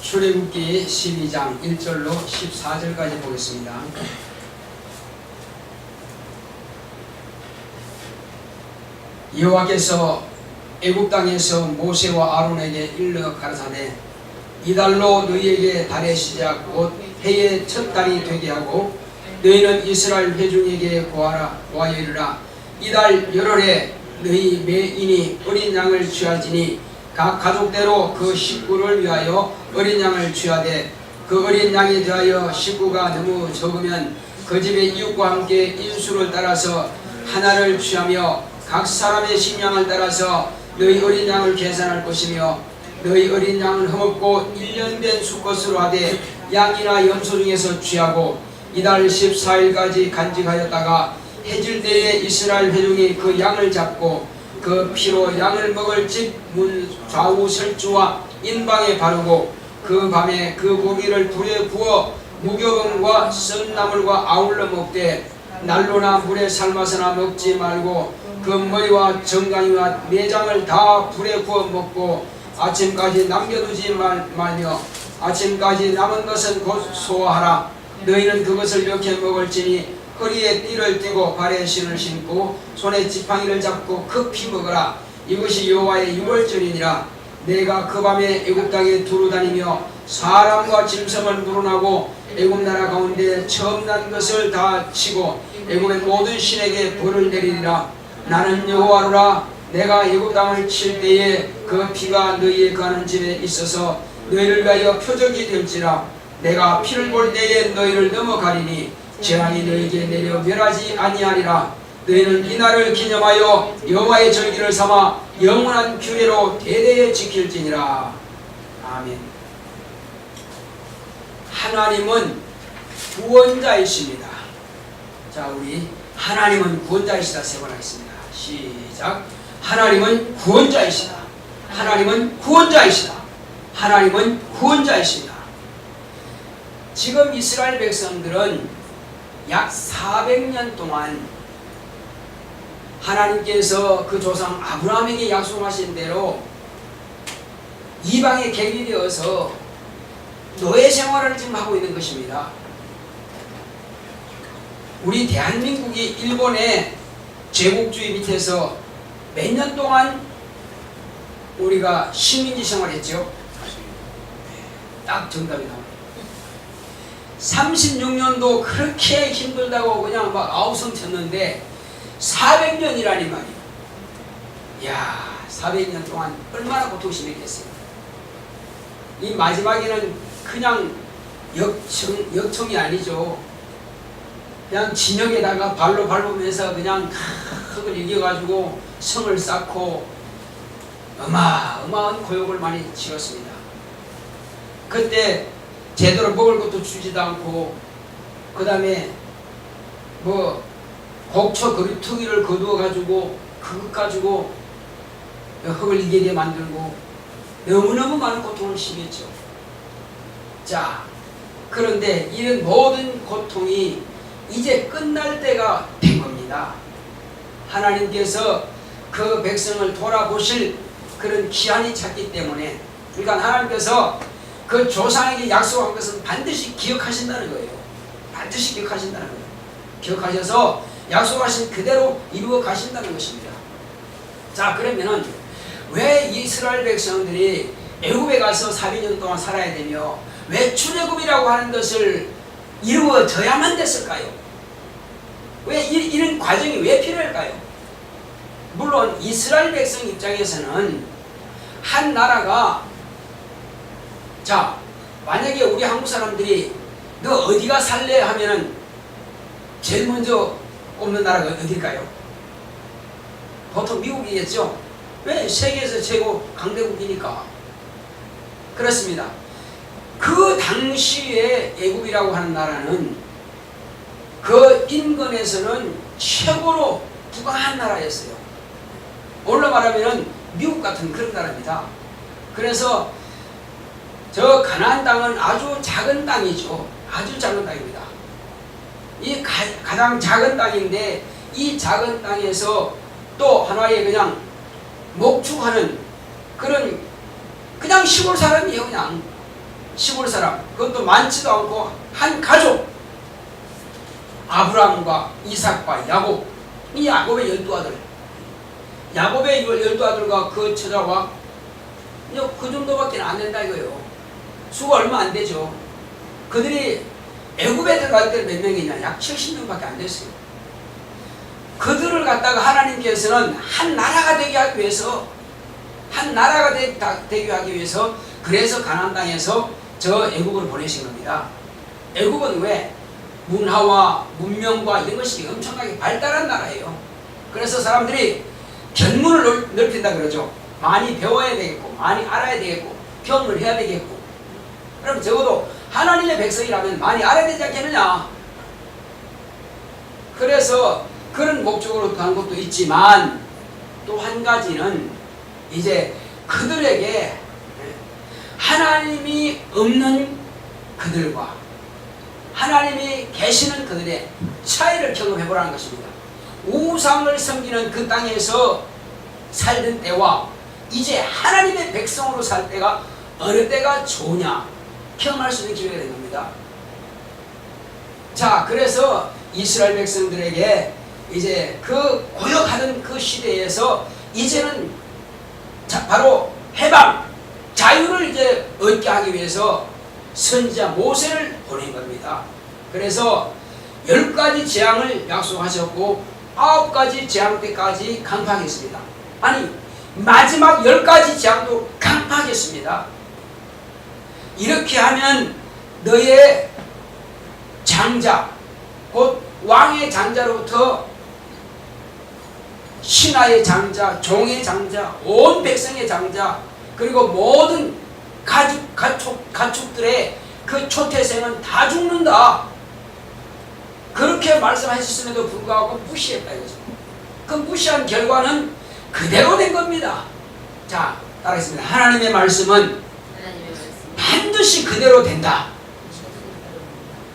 출애굽기 12장 1절로 14절까지 보겠습니다. 여호와께서 애굽 땅에서 모세와 아론에게 일러 가라사대 이달로 너희에게 달의 시작 곧 해의 첫 달이 되게 하고 너희는 이스라엘 회중에게 고하여 이르라. 이달 열흘에 너희 매인이 어린 양을 취할지니 각 가족대로 그 식구를 위하여 어린 양을 취하되 그 어린 양에 대하여 식구가 너무 적으면 그 집의 이웃과 함께 인수를 따라서 하나를 취하며 각 사람의 식량을 따라서 너희 어린 양을 계산할 것이며 너희 어린 양은 허먹고 1년 된 수컷으로 하되 양이나 염소 중에서 취하고 이달 14일까지 간직하였다가 해질 때에 이스라엘 회중이 그 양을 잡고 그 피로 양을 먹을 집 문 좌우 설주와 인방에 바르고 그 밤에 그 고기를 불에 구워 무교병과 썬나물과 아울러 먹되 난로나 물에 삶아서나 먹지 말고 그 머리와 정강이와 내장을 다 불에 구워 먹고 아침까지 남겨두지 말며 아침까지 남은 것은 곧 소화하라. 너희는 그것을 이렇게 먹을지니 허리에 띠를 띠고 발에 신을 신고 손에 지팡이를 잡고 급히 먹으라. 이것이 여호와의 유월절이니라. 내가 그 밤에 애굽 땅에 두루 다니며 사람과 짐승을 물어나고 애굽 나라 가운데 처음 난 것을 다 치고 애굽의 모든 신에게 벌을 내리리라. 나는 여호와로라. 내가 애굽 땅을 칠 때에 그 피가 너희의 거하는 집에 있어서 너희를 위하여 표적이 될지라. 내가 피를 볼 때에 너희를 넘어가리니 재앙이 너희에게 내려 멸하지 아니하리라. 너희는 이 날을 기념하여 여호와의 절기를 삼아 영원한 규례로 대대에 지킬지니라. 아멘. 하나님은 구원자이십니다. 자, 우리 하나님은 구원자이시다 세 번 하겠습니다. 시작. 하나님은 구원자이시다. 하나님은 구원자이시다. 하나님은 구원자이시다. 지금 이스라엘 백성들은 약 400년 동안 하나님께서 그 조상 아브라함에게 약속하신 대로 이방에 갱리되어서 노예 생활을 지금 하고 있는 것입니다. 우리 대한민국이 일본의 제국주의 밑에서 몇 년 동안 우리가 식민지 생활했죠? 딱 정답이 나옵니다. 36년도 그렇게 힘들다고 그냥 막 아우성 쳤는데 400년이라니 말이에요. 이야, 400년 동안 얼마나 고통심했겠어요. 이 마지막에는 그냥 역청이 아니죠. 그냥 진영에다가 발로 밟으면서 그냥 흙을 이겨가지고 성을 쌓고 어마어마한 고역을 많이 치렀습니다. 그때 제대로 먹을 것도 주지도 않고 그 다음에 뭐 곡초 거리투기를 거두어가지고 그것 가지고 흙을 이기게 만들고 너무너무 많은 고통을 심했죠. 자, 그런데 이런 모든 고통이 이제 끝날 때가 된 겁니다. 하나님께서 그 백성을 돌아보실 그런 기한이 찼기 때문에, 그러니까 하나님께서 그 조상에게 약속한 것은 반드시 기억하신다는 거예요. 반드시 기억하신다는 거예요. 기억하셔서 약속하신 그대로 이루어 가신다는 것입니다. 자, 그러면은 왜 이스라엘 백성들이 애굽에 가서 400년 동안 살아야 되며 왜 출애굽이라고 하는 것을 이루어져야만 됐을까요? 왜 이런 과정이 왜 필요할까요? 물론 이스라엘 백성 입장에서는 한 나라가, 자, 만약에 우리 한국 사람들이 너 어디가 살래 하면은 제일 먼저 꼽는 나라가 어딜까요? 보통 미국이겠죠? 왜? 세계에서 최고 강대국이니까. 그렇습니다. 그 당시에 애굽이라고 하는 나라는 그 인근에서는 최고로 부강한 나라였어요. 오늘로 말하면 미국 같은 그런 나라입니다. 그래서 저 가나안 땅은 아주 작은 땅이죠. 아주 작은 땅입니다. 이 가장 작은 땅인데 이 작은 땅에서 또 하나의 그냥 목축하는 그런 그냥 시골 사람이에요. 그냥 시골 사람, 그것도 많지도 않고 한 가족, 아브라함과 이삭과 야곱, 이 야곱의 12아들, 야곱의 12아들과 그 처자와 그 정도밖에 안 된다 이거예요. 수가 얼마 안 되죠. 그들이 애굽에 들어갈 때 몇 명이냐? 약 70명밖에 안 됐어요. 그들을 갖다가 하나님께서는 한 나라가 되게 하기 위해서, 되게 하기 위해서, 그래서 가나안 땅에서 저 애굽으로 보내신 겁니다. 애굽은 왜? 문화와 문명과 이런 것이 엄청나게 발달한 나라예요. 그래서 사람들이 견문을 넓힌다 그러죠. 많이 배워야 되겠고, 많이 알아야 되겠고, 경험을 해야 되겠고. 그럼 적어도 하나님의 백성이라면 많이 알아야 되지 않겠느냐. 그래서 그런 목적으로 간 것도 있지만, 또 한 가지는 이제 그들에게 하나님이 없는 그들과 하나님이 계시는 그들의 차이를 경험해 보라는 것입니다. 우상을 섬기는 그 땅에서 살던 때와 이제 하나님의 백성으로 살 때가 어느 때가 좋으냐 경험할 수 있는 기회가 된 겁니다. 자, 그래서 이스라엘 백성들에게 이제 그 고역하던 그 시대에서 이제는 바로 해방, 자유를 이제 얻게 하기 위해서 선지자 모세를 보낸 겁니다. 그래서 10가지 재앙을 약속하셨고 9가지 재앙 때까지 강파하겠습니다. 아니, 마지막 10가지 재앙도 강파하겠습니다. 이렇게 하면 너의 장자, 곧 왕의 장자로부터 신하의 장자, 종의 장자, 온 백성의 장자, 그리고 모든 가축들의 그 초태생은 다 죽는다. 그렇게 말씀하셨음에도 불구하고 무시했다 이거죠. 그 무시한 결과는 그대로 된 겁니다. 자, 따라하겠습니다. 하나님의 말씀은 반드시 그대로 된다.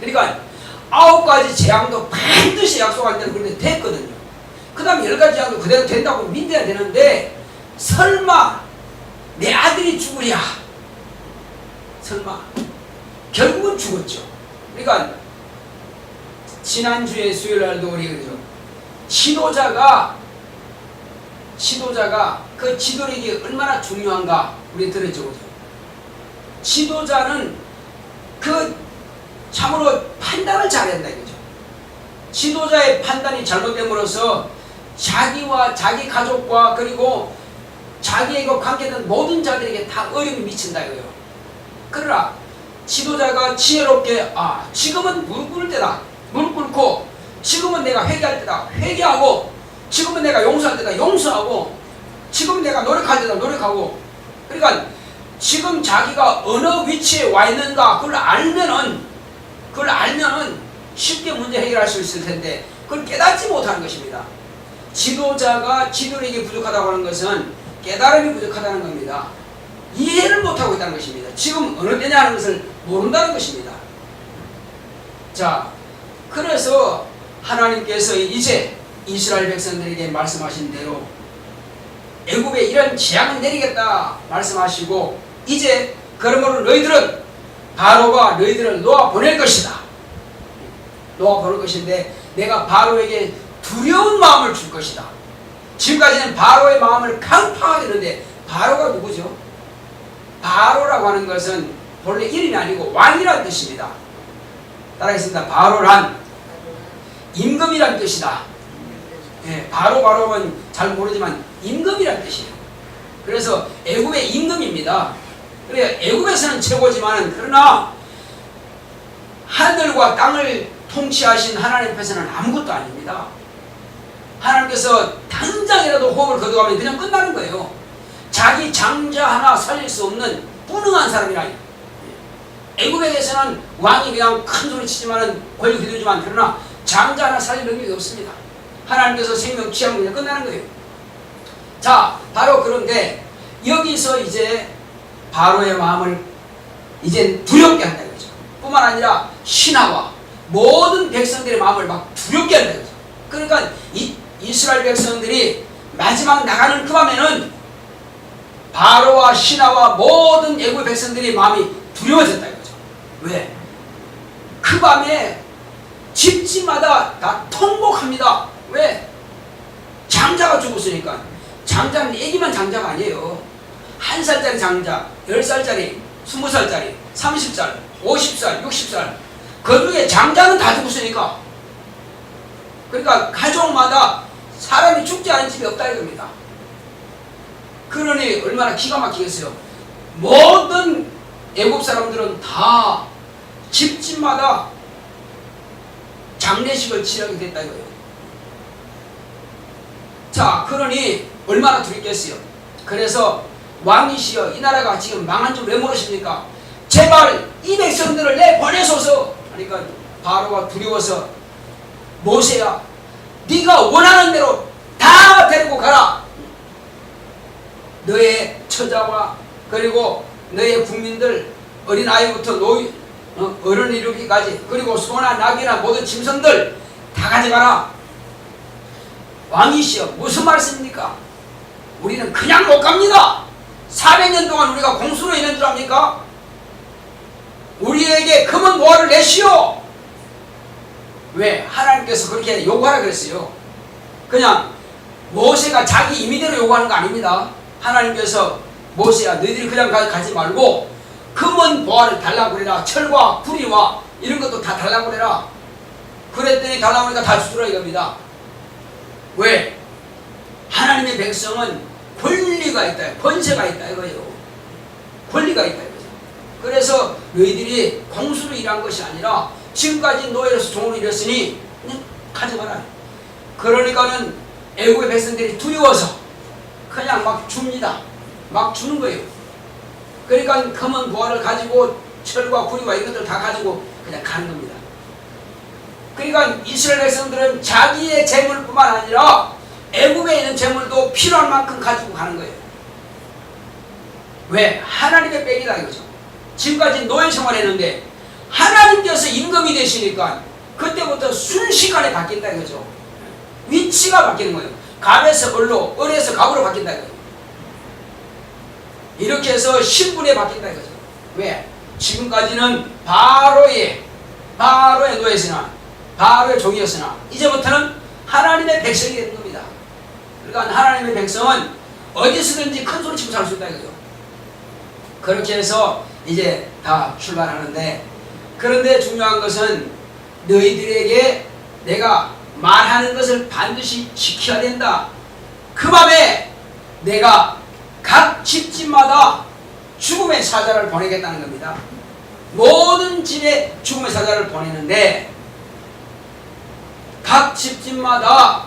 그러니까 9가지 재앙도 반드시 약속할 때는 그렇게 됐거든요. 그 다음 10가지 재앙도 그대로 된다고 믿어야 되는데, 설마 내 아들이 죽으랴, 설마. 결국은 죽었죠. 그러니까 지난주에 수요일날도 우리 그러죠. 지도자가 그 지도력이 얼마나 중요한가 우리 들었죠. 그죠? 지도자는 그 참으로 판단을 잘해야 된다 이거죠. 지도자의 판단이 잘못됨으로써 자기와 자기 가족과 그리고 자기에게 관계된 모든 자들에게 다 어려움이 미친다 이거예요. 그러나 지도자가 지혜롭게 지금은 무릎 꿇을 때다. 무릎 꿇고 지금은 내가 회개할 때다. 회개하고 지금은 내가 용서할 때다. 용서하고 지금은 내가 노력할 때다. 노력하고. 그러니까 지금 자기가 어느 위치에 와 있는가 그걸 알면은 쉽게 문제 해결할 수 있을 텐데 그걸 깨닫지 못하는 것입니다. 지도자가 지도력이 부족하다고 하는 것은 깨달음이 부족하다는 겁니다. 이해를 못하고 있다는 것입니다. 지금 어느 때냐 하는 것을 모른다는 것입니다. 자, 그래서 하나님께서 이제 이스라엘 백성들에게 말씀하신 대로 애굽에 이런 재앙을 내리겠다 말씀하시고, 이제 그러므로 너희들은 바로가 너희들을 놓아 보낼 것이다. 놓아 보낼 것인데 내가 바로에게 두려운 마음을 줄 것이다. 지금까지는 바로의 마음을 강파하겠는데, 바로가 누구죠? 바로라고 하는 것은 본래 이름이 아니고 왕이라는 뜻입니다. 따라하겠습니다. 바로란 임금이란 뜻이다. 예, 바로는 잘 모르지만 임금이란 뜻이에요. 그래서 애굽의 임금입니다. 그래, 애굽에서는 최고지만 그러나 하늘과 땅을 통치하신 하나님 앞에서는 아무것도 아닙니다. 하나님께서 당장이라도 호흡을 거두가면 그냥 끝나는 거예요. 자기 장자 하나 살릴 수 없는 무능한 사람이라. 애굽에서는 왕이 그냥 큰 소리 치지만은 권리 휘두르지만 그러나 장자 하나 살릴 능력이 없습니다. 하나님께서 생명 취하면 그냥 끝나는 거예요. 자, 바로 그런데 여기서 이제 바로의 마음을 이제 두렵게 한다 이거죠. 뿐만 아니라 신하와 모든 백성들의 마음을 막 두렵게 한다 이거죠. 그러니까 이스라엘 백성들이 마지막 나가는 그 밤에는 바로와 신하와 모든 애굽 백성들이 마음이 두려워졌다. 왜? 그 밤에 집집마다 다 통곡합니다. 왜? 장자가 죽었으니까. 장자는 애기만 장자가 아니에요. 1살짜리 장자, 10살짜리, 20살짜리, 30살, 50살, 60살. 그 중에 장자는 다 죽었으니까. 그러니까 가족마다 사람이 죽지 않은 집이 없다 이겁니다. 그러니 얼마나 기가 막히겠어요. 모든 애국 사람들은 다 집집마다 장례식을 치르게 됐다 이거예요. 자, 그러니 얼마나 두렵겠어요. 그래서 왕이시여, 이 나라가 지금 망한 줄 왜 모르십니까? 제발 이 백성들을 내보내소서. 그러니까 바로가 두려워서 모세야, 네가 원하는 대로 다 데리고 가라. 너의 처자와 그리고 너의 국민들, 어린아이부터 어른 이르기까지, 그리고 소나 낙이나 모든 짐승들 다 가져가라. 왕이시여, 무슨 말씀입니까? 우리는 그냥 못 갑니다. 400년 동안 우리가 공수로 있는 줄 압니까? 우리에게 금은 보화를 내시오. 왜? 하나님께서 그렇게 요구하라 그랬어요. 그냥 모세가 자기 임의대로 요구하는 거 아닙니다. 하나님께서 모세야, 너희들이 그냥 가지 말고 금은 보화를 달라고 그래라. 철과 구리와 이런 것도 다 달라고 그래라. 그랬더니 달라고 하니까 다 주더라 이겁니다. 왜? 하나님의 백성은 권리가 있다, 권세가 있다 이거예요. 권리가 있다 이거죠. 그래서 너희들이 공수로 일한 것이 아니라 지금까지 노예로서 종으로 일했으니 그냥 가져가라. 그러니까는 애국의 백성들이 두려워서 그냥 막 줍니다. 막 주는 거예요. 그러니까 금은 보화를 가지고 철과 구리와 이것들 다 가지고 그냥 가는 겁니다. 그러니까 이스라엘 백성들은 자기의 재물뿐만 아니라 애국에 있는 재물도 필요한 만큼 가지고 가는 거예요. 왜? 하나님의 백이다 이거죠. 지금까지 노예 생활했는데 하나님께서 임금이 되시니까 그때부터 순식간에 바뀐다 이거죠. 위치가 바뀌는 거예요. 갑에서 을로, 을에서 갑으로 바뀐다 이거죠. 이렇게 해서 신분에 바뀐다 이거죠. 왜? 지금까지는 바로의 노예였으나, 바로의 종이었으나 이제부터는 하나님의 백성이 되는 겁니다. 그러니까 하나님의 백성은 어디서든지 큰 소리 치고 살 수 있다 이거죠. 그렇게 해서 이제 다 출발하는데, 그런데 중요한 것은 너희들에게 내가 말하는 것을 반드시 지켜야 된다. 그 밤에 내가 각 집집마다 죽음의 사자를 보내겠다는 겁니다. 모든 집에 죽음의 사자를 보내는데 각 집집마다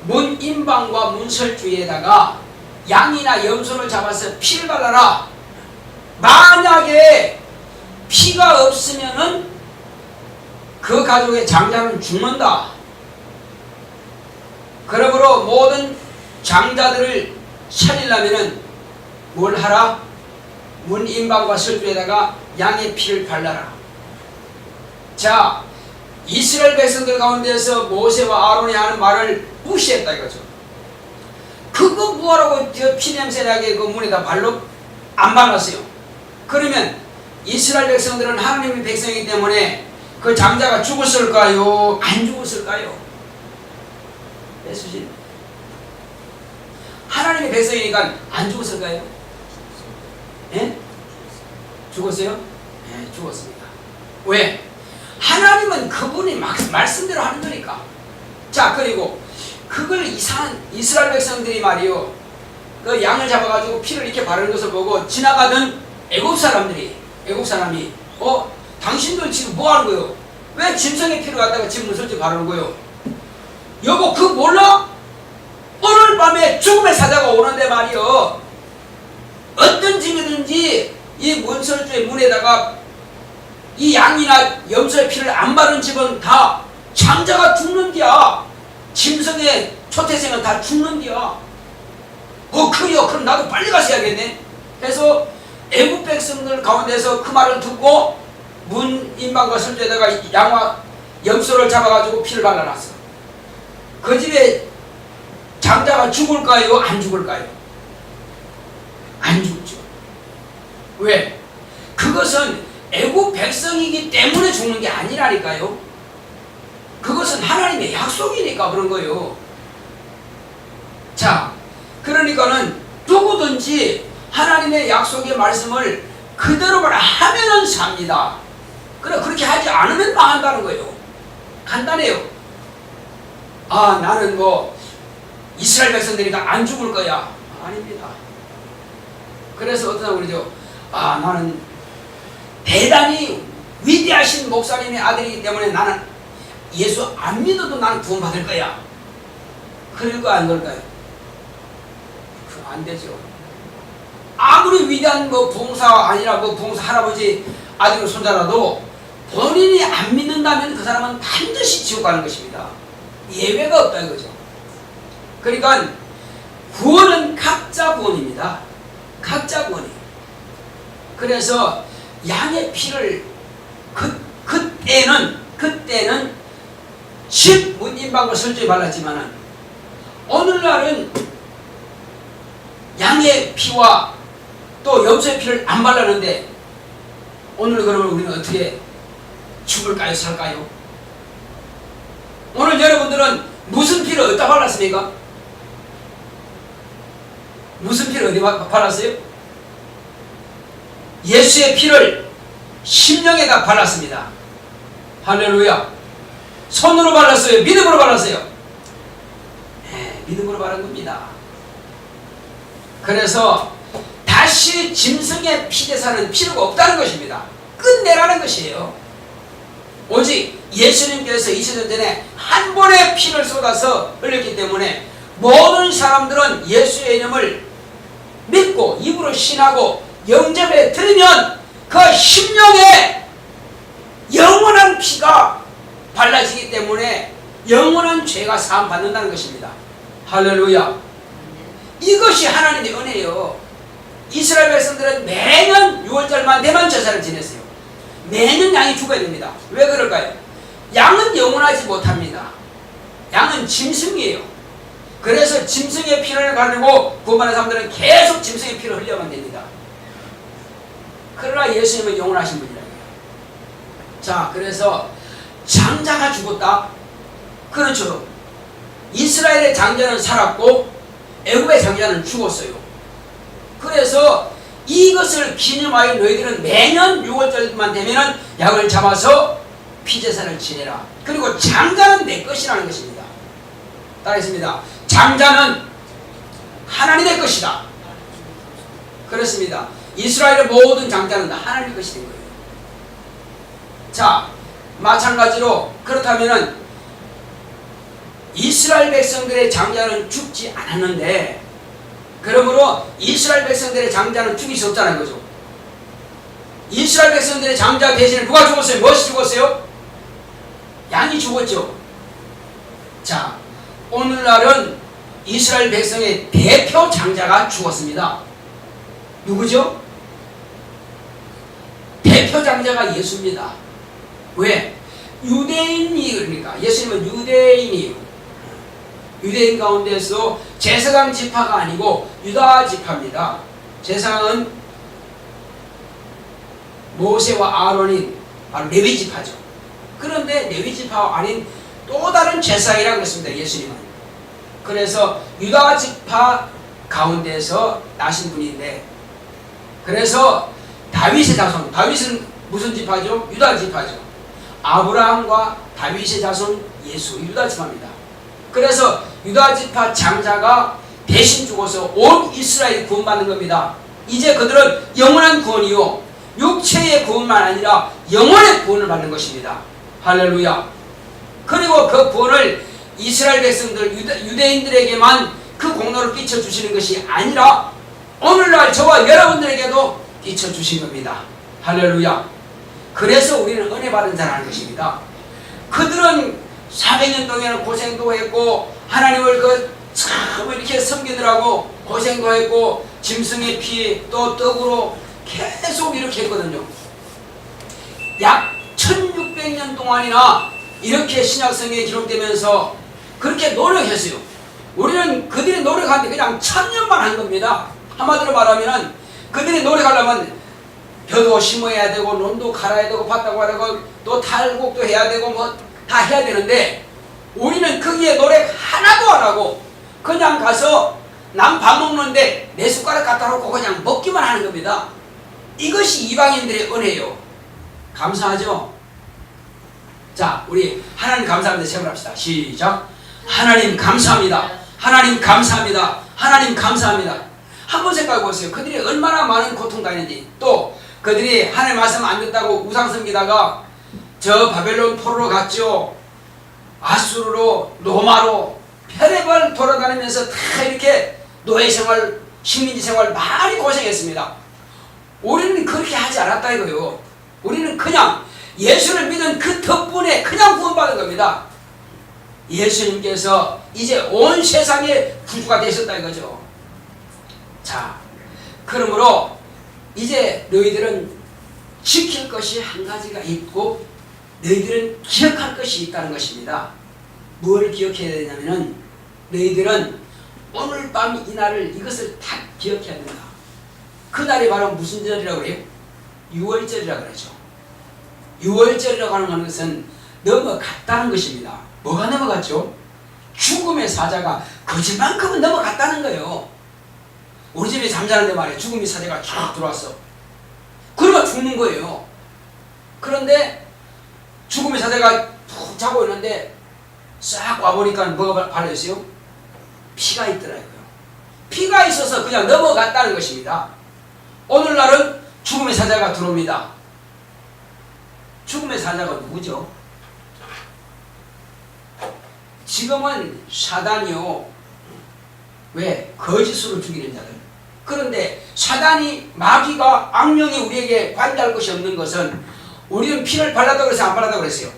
문 임방과 문설주에다가 양이나 염소를 잡아서 피를 발라라. 만약에 피가 없으면은 그 가족의 장자는 죽는다. 그러므로 모든 장자들을 살리려면은 뭘 하라? 문 임방과 설주에다가 양의 피를 발라라. 자, 이스라엘 백성들 가운데서 모세와 아론이 하는 말을 무시했다 이거죠. 그거 뭐하라고 피 냄새나게 그 문에다 발로 안 발랐어요. 그러면 이스라엘 백성들은 하나님의 백성이기 때문에 그 장자가 죽었을까요? 안 죽었을까요? 예수님, 하나님의 백성이니까 안 죽었을까요? 예? 죽었어요? 예, 죽었습니다. 왜? 하나님은 그분이 말씀대로 하는 거니까. 자, 그리고 그걸 이상한 이스라엘 백성들이 말이요, 그 양을 잡아가지고 피를 이렇게 바르는 것을 보고 지나가던 애국 사람이 당신들 지금 뭐 하는 거요? 왜 짐승의 피를 갖다가 지금 무설지 바르는 거요? 여보, 그거 몰라? 오늘 밤에 죽음의 사자가 오는데 말이요, 어떤 집이든지 이 문설주의 문에다가 이 양이나 염소의 피를 안 바른 집은 다 장자가 죽는디야. 짐승의 초태생은 다 죽는디야. 그래요? 그럼 나도 빨리 가서 해야겠네. 그래서 애국 백성들 가운데서 그 말을 듣고 문 임방과 설주에다가 양과 염소를 잡아가지고 피를 발라놨어. 그 집에 장자가 죽을까요? 안 죽을까요? 안 죽죠. 왜? 그것은 애국 백성이기 때문에 죽는 게 아니라니까요. 그것은 하나님의 약속이니까 그런 거예요. 자, 그러니까는 누구든지 하나님의 약속의 말씀을 그대로 하면은 삽니다. 그렇게 하지 않으면 망한다는 거예요. 간단해요. 아, 나는 뭐 이스라엘 백성들이니까 안 죽을 거야. 아닙니다. 그래서 어떤 사람은 그러죠. 아, 나는 대단히 위대하신 목사님의 아들이기 때문에 나는 예수 안 믿어도 나는 구원받을 거야. 그럴까요, 안 그럴까요? 안 되죠. 아무리 위대한 부흥사가 아니라 부흥사 할아버지 아들 손자라도 본인이 안 믿는다면 그 사람은 반드시 지옥 가는 것입니다. 예외가 없다 이거죠. 그러니까 구원은 각자 구원입니다. 각자 구원이에요. 그래서 양의 피를 그때는 10문인방을 설주에 발랐지만은 오늘날은 양의 피와 또 염소의 피를 안 발랐는데 오늘 그러면 우리는 어떻게 죽을까요? 살까요? 오늘 여러분들은 무슨 피를 어디다 발랐습니까? 무슨 피를 어디 발랐어요? 예수의 피를 심령에다 발랐습니다. 할렐루야. 손으로 발랐어요? 믿음으로 발랐어요? 네, 믿음으로 바른 겁니다. 그래서 다시 짐승의 피제사는 필요가 없다는 것입니다. 끝내라는 것이에요. 오직 예수님께서 2000년 전에 한 번의 피를 쏟아서 흘렸기 때문에 모든 사람들은 예수의 이름을 믿고 입으로 신하고 영접에 들으면 그 심령에 영원한 피가 발라지기 때문에 영원한 죄가 사함받는다는 것입니다. 할렐루야. 이것이 하나님의 은혜예요. 이스라엘 백성들은 매년 6월달만 되면 제사를 지냈어요. 매년 양이 죽어야 됩니다. 왜 그럴까요? 양은 영원하지 못합니다. 양은 짐승이에요. 그래서 짐승의 피를 가지고 구원받는 사람들은 계속 짐승의 피를 흘려만 됩니다. 그러나 예수님은 영원하신 분이라고요. 자, 그래서 장자가 죽었다. 그렇죠. 이스라엘의 장자는 살았고 애굽의 장자는 죽었어요. 그래서 이것을 기념하여 너희들은 매년 6월달만 되면 양을 잡아서 피제사를 지내라. 그리고 장자는 내 것이라는 것입니다. 따라했습니다. 장자는 하나님의 것이다. 그렇습니다. 이스라엘의 모든 장자는 하나님의 것이 된 거예요. 자, 마찬가지로 그렇다면은 이스라엘 백성들의 장자는 죽지 않았는데, 그러므로 이스라엘 백성들의 장자는 죽일 수 없다는 거죠. 이스라엘 백성들의 장자 대신에 누가 죽었어요? 무엇이 죽었어요? 양이 죽었죠. 자, 오늘날은 이스라엘 백성의 대표 장자가 죽었습니다. 누구죠? 대표 장자가 예수입니다. 왜? 유대인이, 그러니까 예수님은 유대인이에요. 유대인 가운데서 제사장 지파가 아니고 유다 지파입니다. 제사장은 모세와 아론인 바로 레위 지파죠. 그런데 레위 지파가 아닌 또 다른 제사장이라고 했습니다. 예수님은. 그래서 유다 지파 가운데서 나신 분인데, 그래서 다윗의 자손, 다윗은 무슨 지파죠? 유다 지파죠. 아브라함과 다윗의 자손 예수, 유다 지파입니다. 그래서 유다 지파 장자가 대신 죽어서 온 이스라엘이 구원받는 겁니다. 이제 그들은 영원한 구원이요, 육체의 구원만 아니라 영원의 구원을 받는 것입니다. 할렐루야. 그리고 그 구원을 이스라엘 백성들, 유대인들에게만 그 공로를 끼쳐주시는 것이 아니라 오늘날 저와 여러분들에게도 끼쳐주신 겁니다. 할렐루야. 그래서 우리는 은혜 받은 자라는 것입니다. 그들은 400년 동안 고생도 했고 하나님을 참 이렇게 섬기느라고 고생도 했고 짐승의 피 또 떡으로 계속 이렇게 했거든요. 약 1600년 동안이나 이렇게 신약성경에 기록되면서 그렇게 노력했어요. 우리는 그들이 노력하는데 그냥 1000년만 한 겁니다. 한마디로 말하면 그들이 노력하려면 벼도 심어야 되고 논도 갈아야 되고 밭도 갈아야 되고 또 탈곡도 해야 되고 뭐 다 해야 되는데 우리는 거기에 노력 하나도 안 하고 그냥 가서 남 밥 먹는데 내 숟가락 갖다 놓고 그냥 먹기만 하는 겁니다. 이것이 이방인들의 은혜요. 감사하죠? 자, 우리 하나님 감사합니다. 세 번 합시다. 시작. 하나님 감사합니다. 하나님 감사합니다. 하나님 감사합니다. 한번 생각해 보세요. 그들이 얼마나 많은 고통 당했는지, 또 그들이 하나님 말씀 안 듣다고 우상 섬기다가 저 바벨론 포로로 갔죠. 아수르로, 로마로 별의별 돌아다니면서 다 이렇게 노예생활, 식민지 생활 많이 고생했습니다. 우리는 그렇게 하지 않았다 이거요. 우리는 그냥 예수를 믿은 그 덕분에 그냥 구원받은 겁니다. 예수님께서 이제 온 세상의 구주가 되셨다 이거죠. 자, 그러므로 이제 너희들은 지킬 것이 한 가지가 있고 너희들은 기억할 것이 있다는 것입니다. 뭘 기억해야 되냐면은 너희들은 오늘 밤 이날을 이것을 다 기억해야 된다. 그날이 바로 무슨 절이라고 그래요? 유월절이라고 그러죠. 유월절이라고 하는 것은 넘어갔다는 것입니다. 뭐가 넘어갔죠? 죽음의 사자가 거짓만큼은 넘어갔다는 거예요. 우리 집에 잠자는데 말이에요. 죽음의 사자가 쫙 들어왔어. 그러면 죽는 거예요. 그런데 죽음의 사자가 푹 자고 있는데 싹 와보니까 뭐가 발려있어요? 피가 있더라고요. 피가 있어서 그냥 넘어갔다는 것입니다. 오늘날은 죽음의 사자가 들어옵니다. 죽음의 사자가 누구죠? 지금은 사단이요. 왜? 거짓으로 죽이는 자들. 그런데 사단이, 마귀가, 악령이 우리에게 관여할 것이 없는 것은 우리는 피를 발랐다고 그래서 안 발랐다고 그랬어요.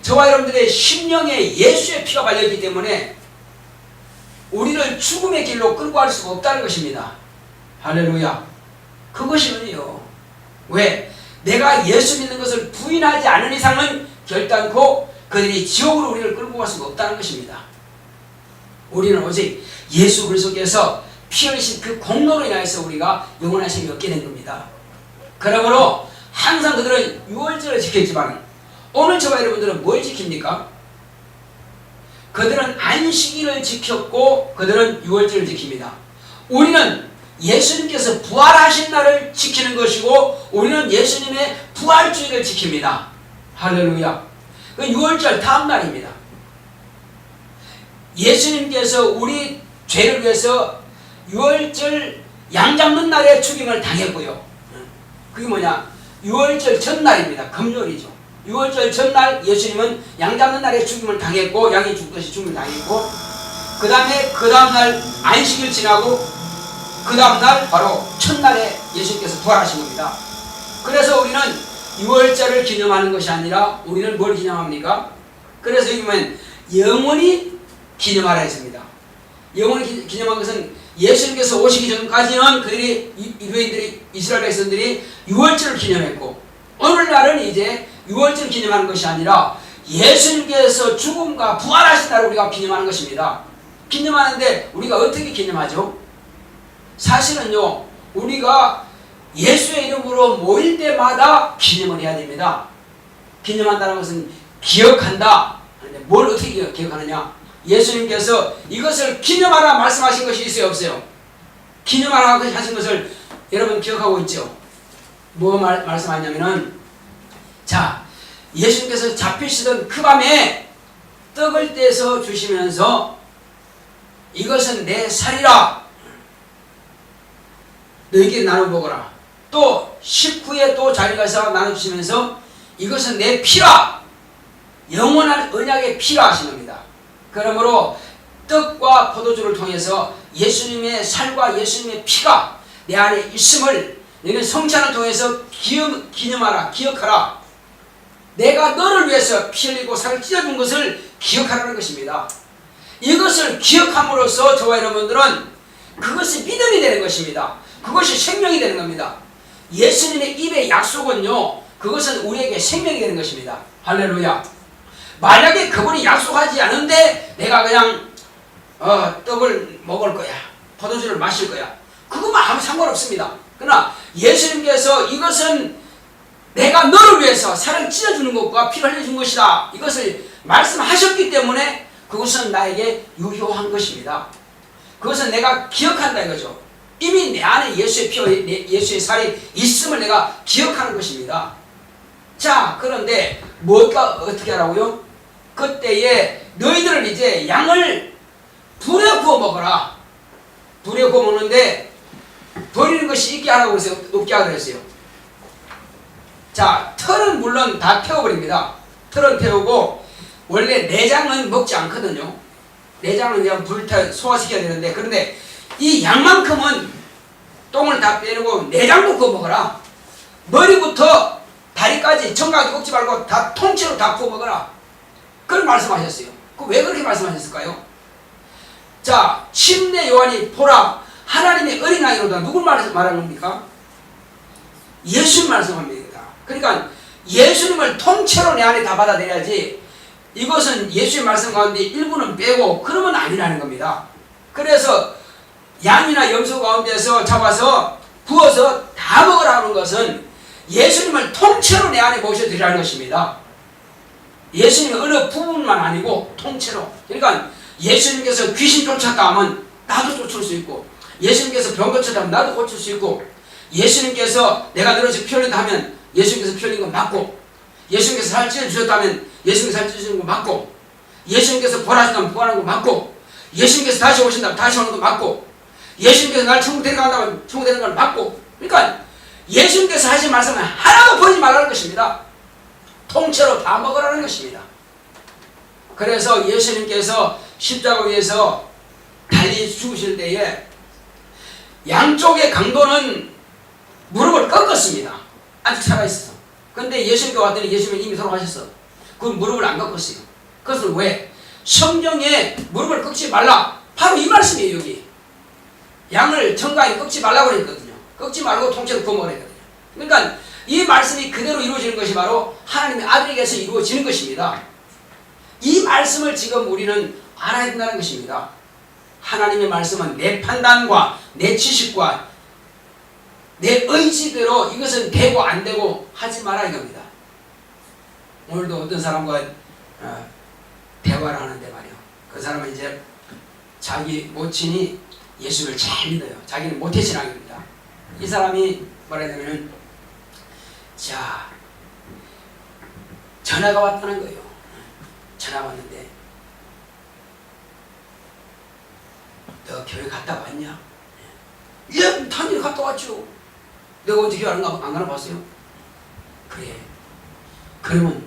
저와 여러분들의 심령에 예수의 피가 발려있기 때문에 우리를 죽음의 길로 끌고 갈 수가 없다는 것입니다. 할렐루야. 그것이 은혜요. 왜? 내가 예수 믿는 것을 부인하지 않은 이상은 결단코 그들이 지옥으로 우리를 끌고 갈 수가 없다는 것입니다. 우리는 오직 예수 그리스도께서 피 흘리신 그 공로로 인하여서 우리가 영원한 생명이 얻게 된 겁니다. 그러므로 항상 그들은 유월절을 지켰지만 오늘 저와 여러분들은 뭘 지킵니까? 그들은 안식일을 지켰고 그들은 유월절을 지킵니다. 우리는 예수님께서 부활하신 날을 지키는 것이고 우리는 예수님의 부활주의를 지킵니다. 할렐루야. 그 유월절 다음 날입니다. 예수님께서 우리 죄를 위해서 유월절 양 잡는 날에 죽임을 당했고요. 그게 뭐냐? 유월절 전날입니다. 금요일이죠. 유월절 전날 예수님은 양 잡는 날에 죽임을 당했고 양이 죽듯이 죽임을 당했고 그 다음에 그 다음날 안식일 지나고 그 다음날 바로 첫날에 예수님께서 부활하신 겁니다. 그래서 우리는 유월절을 기념하는 것이 아니라 우리는 뭘 기념합니까? 그래서 여기 보면 영원히 기념하라 했습니다. 영원히 기념한 것은 예수님께서 오시기 전까지는 그들이 유대인들이 이스라엘 백성들이 유월절을 기념했고 오늘날은 이제 유월절 기념하는 것이 아니라 예수님께서 죽음과 부활하신 날을 우리가 기념하는 것입니다. 기념하는데 우리가 어떻게 기념하죠? 사실은요, 우리가 예수의 이름으로 모일 때마다 기념을 해야 됩니다. 기념한다는 것은 기억한다. 그런데 뭘 어떻게 기억하느냐? 예수님께서 이것을 기념하라 말씀하신 것이 있어요, 없어요? 기념하라 하신 것을 여러분 기억하고 있죠? 뭐 말씀하냐면은, 자, 예수님께서 잡히시던 그 밤에 떡을 떼서 주시면서 이것은 내 살이라 너희에게 나눠 먹어라. 또 식후에 또 자리 가서 나눠주시면서 이것은 내 피라, 영원한 언약의 피라 하신 겁니다. 그러므로 떡과 포도주를 통해서 예수님의 살과 예수님의 피가 내 안에 있음을 너희는 성찬을 통해서 기념하라, 기억하라. 내가 너를 위해서 피 흘리고 살을 찢어준 것을 기억하라는 것입니다. 이것을 기억함으로써 저와 여러분들은 그것이 믿음이 되는 것입니다. 그것이 생명이 되는 겁니다. 예수님의 입의 약속은요, 그것은 우리에게 생명이 되는 것입니다. 할렐루야. 만약에 그분이 약속하지 않은데 내가 그냥 떡을 먹을 거야, 포도주를 마실 거야, 그것만 아무 상관없습니다. 그러나 예수님께서 이것은 내가 너를 위해서 살을 찢어주는 것과 피를 흘려준 것이다, 이것을 말씀하셨기 때문에 그것은 나에게 유효한 것입니다. 그것은 내가 기억한다 이거죠. 이미 내 안에 예수의 피와 예수의 살이 있음을 내가 기억하는 것입니다. 자, 그런데 뭐가 어떻게 하라고요? 그때에 너희들은 이제 양을 불에 구워 먹어라. 불에 구워 먹는데 버리는 것이 있게 하라고 그랬어요, 높게 하라고 그랬어요? 자, 털은 물론 다 태워버립니다. 털은 태우고, 원래 내장은 먹지 않거든요. 내장은 그냥 불타 소화시켜야 되는데, 그런데 이 양만큼은 똥을 다 빼내고 내장도 구워 먹어라. 머리부터 다리까지 정강이 꺾지 말고 다 통째로 다 구워 먹어라. 그걸 말씀하셨어요. 왜 그렇게 말씀하셨을까요? 자, 침례 요한이 보라 하나님의 어린아이로다. 누굴 말하는 겁니까? 예수님 말씀합니다. 그러니까 예수님을 통째로 내 안에 다 받아들여야지, 이것은 예수의 말씀 가운데 일부는 빼고 그러면 아니라는 겁니다. 그래서 양이나 염소 가운데서 잡아서 부어서 다 먹으라 하는 것은 예수님을 통째로 내 안에 모셔드리라는 것입니다. 예수님의 어느 부분만 아니고 통째로. 그러니까 예수님께서 귀신 쫓았다 하면 나도 쫓을 수 있고, 예수님께서 병 고쳤다 하면 나도 고칠 수 있고, 예수님께서 내가 늘어져 피 흘린다 하면 예수님께서 피 흘린 거 맞고, 예수님께서 살 찢어주셨다면 예수님께서 살 찢어주는 거 맞고, 예수님께서 부활하신다면 부활하는 거 맞고, 예수님께서 다시 오신다면 다시 오는 거 맞고, 예수님께서 날 천국 데려간다면 천국 데려가는 걸 맞고. 그러니까 예수님께서 하신 말씀은 하나도 버리지 말라는 것입니다. 통째로 다 먹으라는 것입니다. 그래서 예수님께서 십자가 위에서 달리 죽으실 때에 양쪽의 강도는 무릎을 꺾었습니다. 아직 살아있어. 근데 예수님께 왔더니 예수님은 이미 돌아가셨어. 그 무릎을 안 꺾었어요. 그것은 왜? 성경에 무릎을 꺾지 말라, 바로 이 말씀이에요. 여기 양을 정강이 꺾지 말라고 그랬거든요. 꺾지 말고 통째로 구워 먹어야 되거든요. 그러니까 이 말씀이 그대로 이루어지는 것이 바로 하나님의 아들에게서 이루어지는 것입니다. 이 말씀을 지금 우리는 알아야 된다는 것입니다. 하나님의 말씀은 내 판단과 내 지식과 내 의지대로 이것은 되고 안 되고 하지 마라 이겁니다. 오늘도 어떤 사람과 대화를 하는데 말이요, 그 사람은 이제 자기 모친이 예수를 잘 믿어요. 자기는 모태신앙입니다. 이 사람이 뭐라 해야 되냐면, 자, 전화가 왔다는 거예요. 전화가 왔는데, 너 교회 갔다 왔냐? 예, 당연히 갔다 왔죠. 내가 언제 교회 안 가봤어요? 그래. 그러면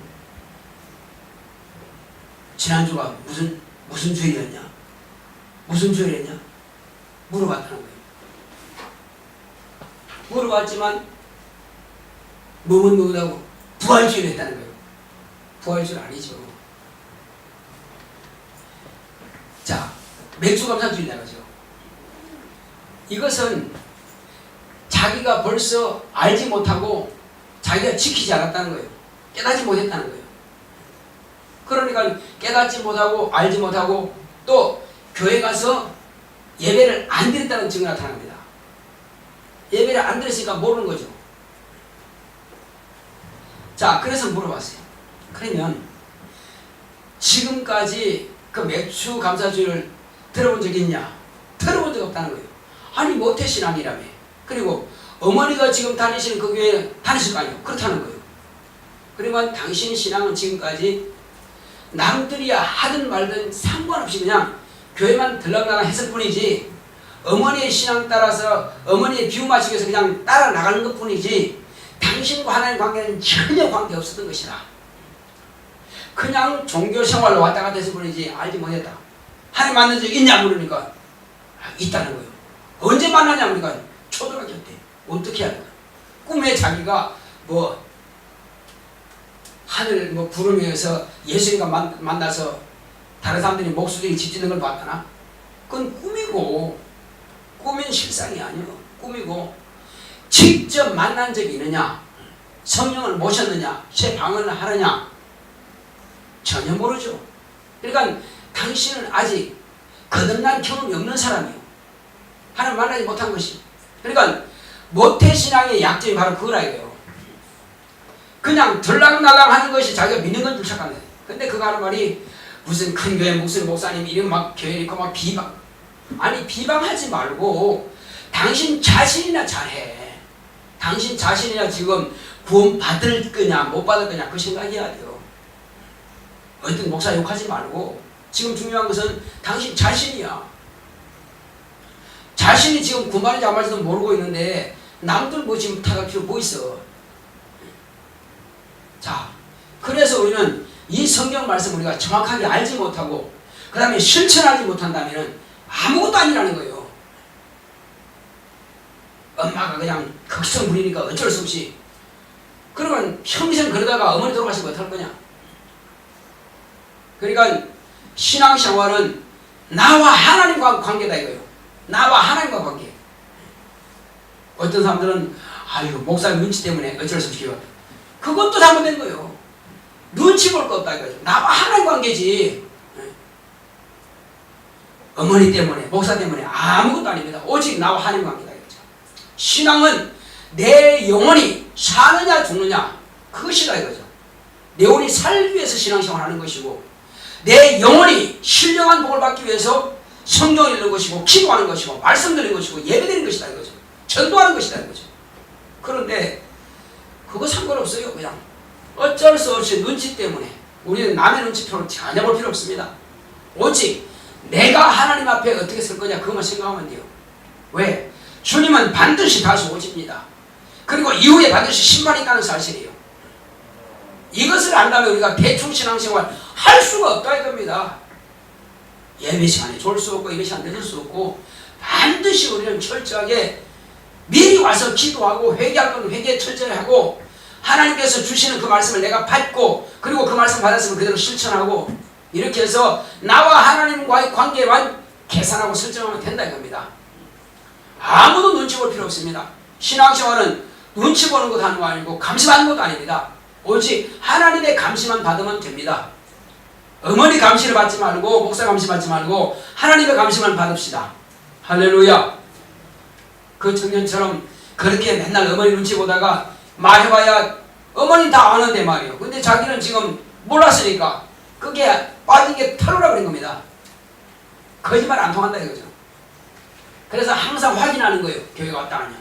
지난주가 무슨 주일이었냐? 무슨 주일이었냐? 물어봤다는 거예요. 물어봤지만 몸은 누구다고 부활주의를 했다는 거예요. 부활주의 아니죠. 자, 맥주감사주의라고 하죠. 이것은 자기가 벌써 알지 못하고 자기가 지키지 않았다는 거예요. 깨닫지 못했다는 거예요. 그러니까 깨닫지 못하고 알지 못하고 또 교회 가서 예배를 안 드렸다는 증거가 나타납니다. 예배를 안 드렸으니까 모르는 거죠. 자, 그래서 물어봤어요. 그러면 지금까지 그 맥주 감사주의를 들어본 적이 있냐? 들어본 적 없다는 거예요. 아니, 모태신앙이라며. 그리고 어머니가 지금 다니시는 그 교회에 다니실 거 아니에요. 그렇다는 거예요. 그러면 당신 신앙은 지금까지 남들이 하든 말든 상관없이 그냥 교회만 들락날락 했을 뿐이지, 어머니의 신앙 따라서 어머니의 비유 맞추기 위해서 그냥 따라 나가는 것 뿐이지, 당신과 하나님의 관계는 전혀 관계없었던 것이다. 그냥 종교 생활로 왔다 갔다 했을 뿐이지 알지 못했다. 하나님 만난 적 있냐 물으니까 있다는 거예요. 언제 만나냐 그러니까 초등학교 때. 어떻게 하는 거야? 꿈에 자기가 뭐 하늘 뭐 구름 위에서 예수님과 만나서 다른 사람들이 목소리 짓는 걸 봤다나? 그건 꿈이고, 꿈은 실상이 아니요. 꿈이고, 직접 만난 적이 있느냐? 성령을 모셨느냐? 새 방언을 하느냐? 전혀 모르죠. 그러니까 당신은 아직 거듭난 경험이 없는 사람이요. 하나님 만나지 못한 것이. 그러니까 모태신앙의 약점이 바로 그거라 이거예요. 그냥 들락날락 하는 것이 자기가 믿는 건 줄 착각해. 근데 그거 하는 말이 무슨 큰 교회 무슨 목사님 이름 막 교회 있고 막 비방. 아니 비방하지 말고 당신 자신이나 잘해. 당신 자신이나 지금 구원 받을 거냐 못 받을 거냐 그 생각해야 돼요. 어떤 목사 욕하지 말고 지금 중요한 것은 당신 자신이야. 자신이 지금 구원 받을지 안 받을지도 모르고 있는데 남들 뭐 지금 탓할 필요 뭐 있어. 자, 그래서 우리는 이 성경 말씀 우리가 정확하게 알지 못하고 그 다음에 실천하지 못한다면 아무것도 아니라는 거예요. 엄마가 그냥 극성 부리니까 어쩔 수 없이 그러면 평생 그러다가 어머니 돌아가시면 어떡할 거냐. 그러니까 신앙생활은 나와 하나님과 관계다 이거예요. 나와 하나님과 관계. 어떤 사람들은 아유 목사님 눈치 때문에 어쩔 수 없이 기워. 그것도 잘못된 거예요. 눈치 볼 거 없다 이거죠. 나와 하나님 관계지. 어머니 때문에 목사 때문에 아무것도 아닙니다. 오직 나와 하나님 관계다 이거죠. 신앙은 내 영혼이 사느냐 죽느냐 그것이다 이거죠. 내 영혼이 살기 위해서 신앙생활을 하는 것이고 내 영혼이 신령한 복을 받기 위해서 성경을 읽는 것이고 기도하는 것이고 말씀 드리는 것이고 예배드리는 것이다 이거죠. 전도하는 것이다 이거죠. 그런데 그거 상관없어요. 그냥 어쩔 수 없이 눈치 때문에 우리는 남의 눈치표를 전혀 볼 필요 없습니다. 오직 내가 하나님 앞에 어떻게 설 거냐 그것만 생각하면 돼요. 왜? 주님은 반드시 다시 오십니다. 그리고 이후에 반드시 심판이 있다는 사실이에요. 이것을 안다면 우리가 대충 신앙생활 할 수가 없다 이겁니다. 예배 시간에 졸 수 없고 예배 시간 늦을 수 없고 반드시 우리는 철저하게 미리 와서 기도하고 회개할 건 회개 철저히 하고 하나님께서 주시는 그 말씀을 내가 받고 그리고 그 말씀 받았으면 그대로 실천하고 이렇게 해서 나와 하나님과의 관계만 계산하고 설정하면 된다 이겁니다. 아무도 눈치 볼 필요 없습니다. 신앙생활은 눈치 보는 것도 아니고 감시받는 것도 아닙니다. 오직 하나님의 감시만 받으면 됩니다. 어머니 감시를 받지 말고 목사 감시 받지 말고 하나님의 감시만 받읍시다. 할렐루야. 그 청년처럼 그렇게 맨날 어머니 눈치 보다가 말해봐야 어머니 다 아는데 말이에요. 근데 자기는 지금 몰랐으니까 그게 빠진 게 털으라 그런 겁니다. 거짓말 안 통한다 이거죠. 그래서 항상 확인하는 거예요. 교회가 왔다 하냐.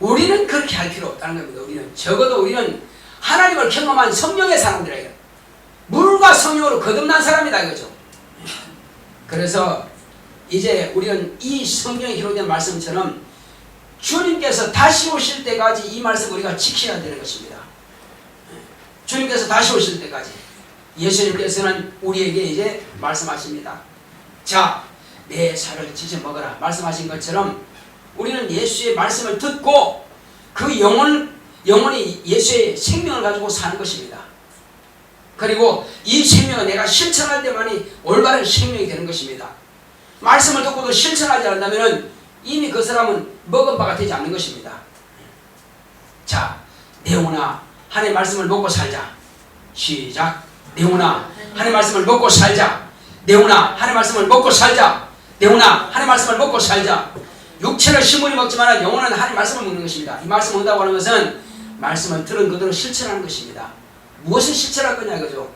우리는 그렇게 할 필요 없다는 겁니다. 우리는 적어도 우리는 하나님을 경험한 성령의 사람들이에요. 물과 성령으로 거듭난 사람이다 이거죠. 그래서 이제 우리는 이 성경에 기록된 말씀처럼 주님께서 다시 오실 때까지 이 말씀 우리가 지켜야 되는 것입니다. 주님께서 다시 오실 때까지 예수님께서는 우리에게 이제 말씀하십니다. 자, 내 살을 찢어 먹어라 말씀하신 것처럼 우리는 예수의 말씀을 듣고 그 영혼이 예수의 생명을 가지고 사는 것입니다. 그리고 이 생명을 내가 실천할 때만이 올바른 생명이 되는 것입니다. 말씀을 듣고도 실천하지 않는다면 이미 그 사람은 먹은 바가 되지 않는 것입니다. 자, 내 영혼아 하나님의 말씀을 먹고 살자. 시작. 내 영혼아 하나님의 말씀을 먹고 살자. 내 영혼아 하나님의 말씀을 먹고 살자. 내 영혼아 하나님의 말씀을 먹고 살자. 육체를 신문이 먹지만 영혼은 하나님의 말씀을 먹는 것입니다. 이 말씀을 먹는다고 하는 것은 말씀을 들은 그대로 실천하는 것입니다. 무엇을 실천할 거냐 이거죠.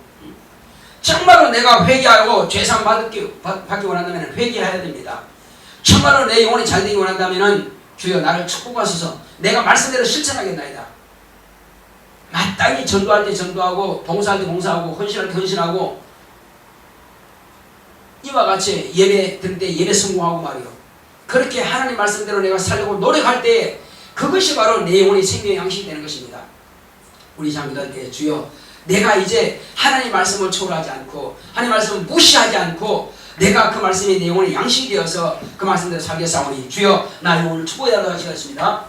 정말로 내가 회개하고 죄상 받기 원한다면 회개해야 됩니다. 정말로 내 영혼이 잘되기 원한다면 주여 나를 축복하소서 내가 말씀대로 실천하겠나이다. 마땅히 전도할 때 전도하고 봉사할 때 봉사하고 헌신할 때 헌신하고 이와 같이 예배 드릴 때 예배 성공하고 말이요. 그렇게 하나님 말씀대로 내가 살려고 노력할 때 그것이 바로 내 영혼의 생명의 양식이 되는 것입니다. 우리 잠기도할 때 주여 내가 이제 하나님 말씀을 초월하지 않고 하나님 말씀을 무시하지 않고 내가 그 말씀이 내 영혼의 양식이 되어서 그 말씀대로 살겠사오니 주여 나 영혼을 축복해달라고 하시겠습니다.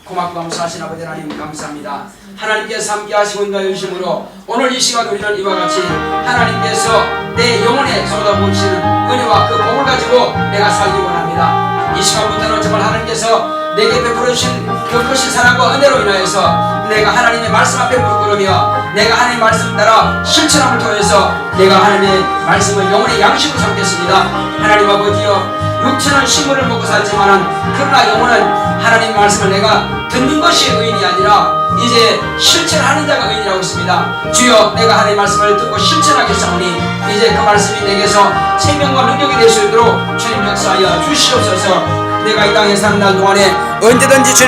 고맙고 감사하신 아버지 하나님 감사합니다. 하나님께서 함께 하시고 인도하여 주심으로 오늘 이 시간 우리는 이와 같이 하나님께서 내 영혼에 쏟아부으시는 은혜와 그 복을 가지고 내가 살기 원합니다. 이 시간부터는 정말 하나님께서 내게 베풀어 주신 그 크신 사랑과 은혜로 인하여서 내가 하나님의 말씀 앞에 무릎 꿇으며 내가 하나님의 말씀 따라 실천함을 통해서 내가 하나님의 말씀을 영혼의 양식으로 삼겠습니다. 하나님 아버지여 육체는 식물을 먹고 살지만은 그러나 영혼은 하나님 말씀을 내가 듣는 것이 의인이 아니라 이제 실천하는 자가 의인이라고 했습니다. 주여 내가 하나님 말씀을 듣고 실천하겠사오니 이제 그 말씀이 내게서 생명과 능력이 될 수 있도록 주님 역사하여 주시옵소서. 내가 이 땅에 사는 날 동안에 언제든지 주님